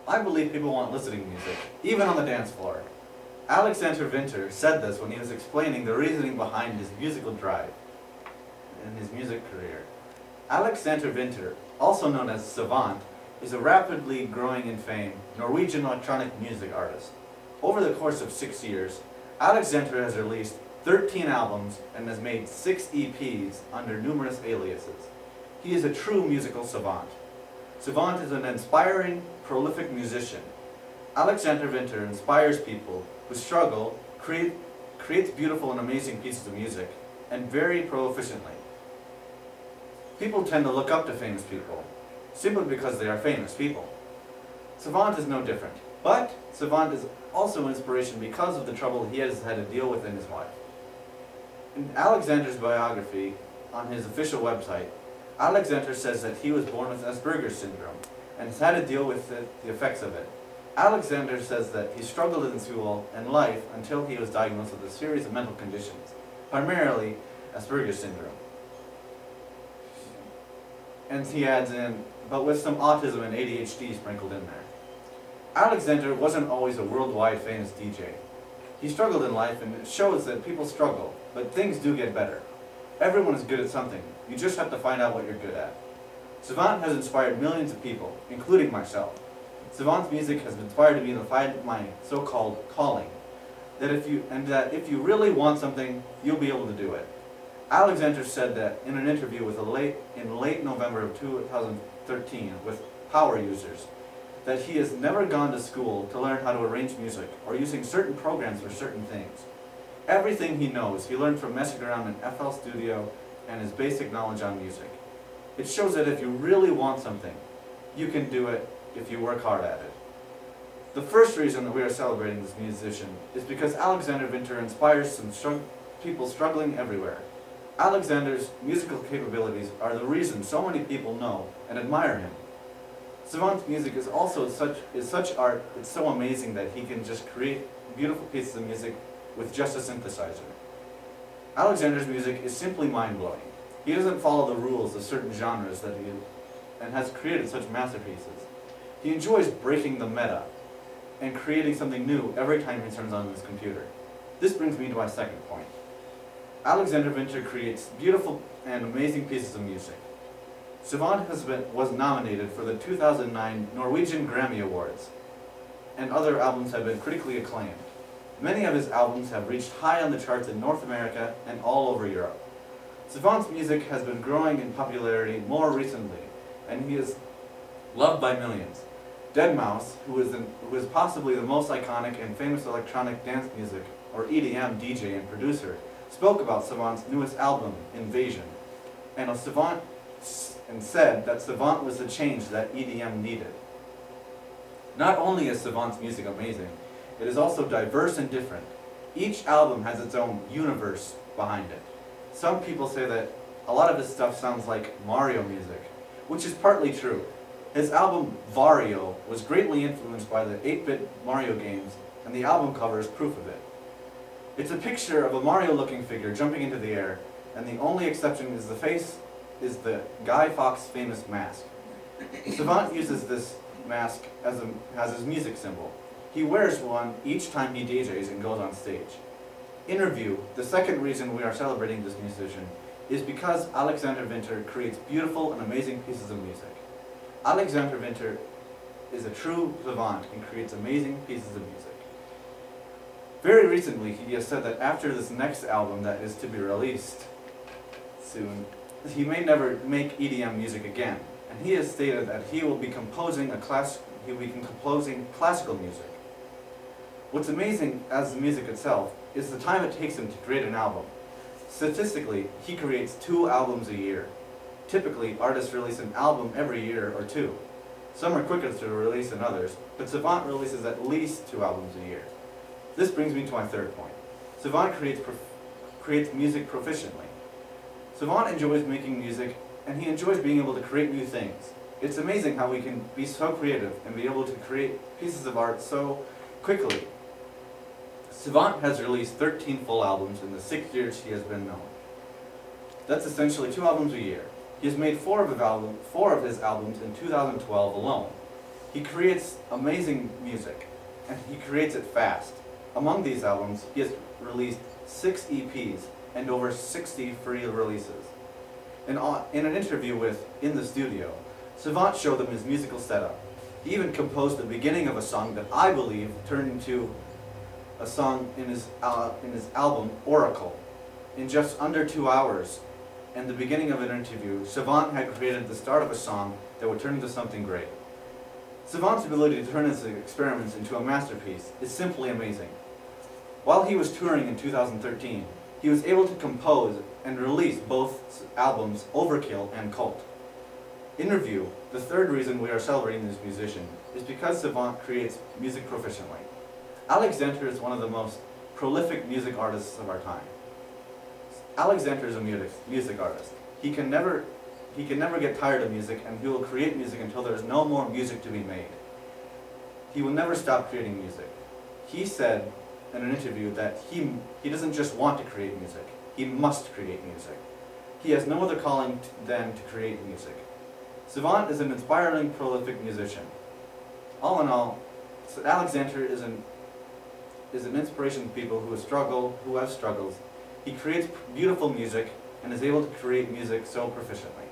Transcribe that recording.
I believe people want listening music, even on the dance floor. Alexander Winter said this when he was explaining the reasoning behind his musical drive in his music career. Alexander Winter, also known as Savant, is a rapidly growing in fame Norwegian electronic music artist. Over the course of 6 years, Alexander has released 13 albums and has made 6 EPs under numerous aliases. He is a true musical savant. Savant is an inspiring, prolific musician. Alexander Winter inspires people who struggle, creates beautiful and amazing pieces of music, and very proficiently. People tend to look up to famous people, simply because they are famous people. Savant is no different, but Savant is also an inspiration because of the trouble he has had to deal with in his life. In Alexander's biography on his official website, Alexander says that he was born with Asperger's syndrome and has had to deal with the effects of it. Alexander says that he struggled in school and life until he was diagnosed with a series of mental conditions, primarily Asperger's syndrome. And he adds in, but with some autism and ADHD sprinkled in there. Alexander wasn't always a worldwide famous DJ. He struggled in life, and it shows that people struggle, but things do get better. Everyone is good at something. You just have to find out what you're good at. Savant has inspired millions of people, including myself. Savant's music has inspired me to find my so-called calling, that if you really want something, you'll be able to do it. Alexander said that in an interview in late November of 2013 with Power Users, that he has never gone to school to learn how to arrange music or using certain programs for certain things. Everything he knows, he learned from messing around in FL Studio and his basic knowledge on music. It shows that if you really want something, you can do it if you work hard at it. The first reason that we are celebrating this musician is because Alexander Winter inspires people struggling everywhere. Alexander's musical capabilities are the reason so many people know and admire him. Savant's music is also such art, it's so amazing that he can just create beautiful pieces of music with just a synthesizer. Alexander's music is simply mind-blowing. He doesn't follow the rules of certain genres and has created such masterpieces. He enjoys breaking the meta and creating something new every time he turns on his computer. This brings me to my second point. Alexander Winter creates beautiful and amazing pieces of music. Savant was nominated for the 2009 Norwegian Grammy Awards, and other albums have been critically acclaimed. Many of his albums have reached high on the charts in North America and all over Europe. Savant's music has been growing in popularity more recently, and he is loved by millions. Deadmau5, who is possibly the most iconic and famous electronic dance music, or EDM DJ and producer, spoke about Savant's newest album, Invasion, and said that Savant was the change that EDM needed. Not only is Savant's music amazing, it is also diverse and different. Each album has its own universe behind it. Some people say that a lot of his stuff sounds like Mario music, which is partly true. His album Vario was greatly influenced by the 8-bit Mario games, and the album cover is proof of it. It's a picture of a Mario-looking figure jumping into the air, and the only exception is the Guy Fawkes famous mask. Savant uses this mask as his music symbol. He wears one each time he DJs and goes on stage. Interview, the second reason we are celebrating this musician, is because Alexander Winter creates beautiful and amazing pieces of music. Alexander Winter is a true savant and creates amazing pieces of music. Very recently, he has said that after this next album that is to be released soon, he may never make EDM music again, and he has stated that he will be composing classical music. What's amazing as the music itself is the time it takes him to create an album. Statistically, he creates 2 albums a year. Typically, artists release an album every year or 2. Some are quicker to release than others, but Savant releases at least 2 albums a year. This brings me to my third point. Savant creates music proficiently. Savant enjoys making music, and he enjoys being able to create new things. It's amazing how we can be so creative and be able to create pieces of art so quickly. Savant has released 13 full albums in the 6 years he has been known. That's essentially 2 albums a year. He has made 4 of his albums in 2012 alone. He creates amazing music, and he creates it fast. Among these albums, he has released 6 EPs and over 60 free releases. In an interview with In the Studio, Savant showed them his musical setup. He even composed the beginning of a song that I believe turned into a song in his album, Oracle. In just under 2 hours, and the beginning of an interview, Savant had created the start of a song that would turn into something great. Savant's ability to turn his experiments into a masterpiece is simply amazing. While he was touring in 2013, he was able to compose and release both albums, Overkill and Cult. In review, the third reason we are celebrating this musician is because Savant creates music proficiently. Alex Zenter is one of the most prolific music artists of our time. Alex Zenter is a music artist. He can never get tired of music, and he will create music until there is no more music to be made. He will never stop creating music. He said in an interview that he doesn't just want to create music, he must create music. He has no other calling than to create music. Savant is an inspiring, prolific musician. All in all, Alex Zenter is an inspiration to people who have struggles. He creates beautiful music and is able to create music so proficiently.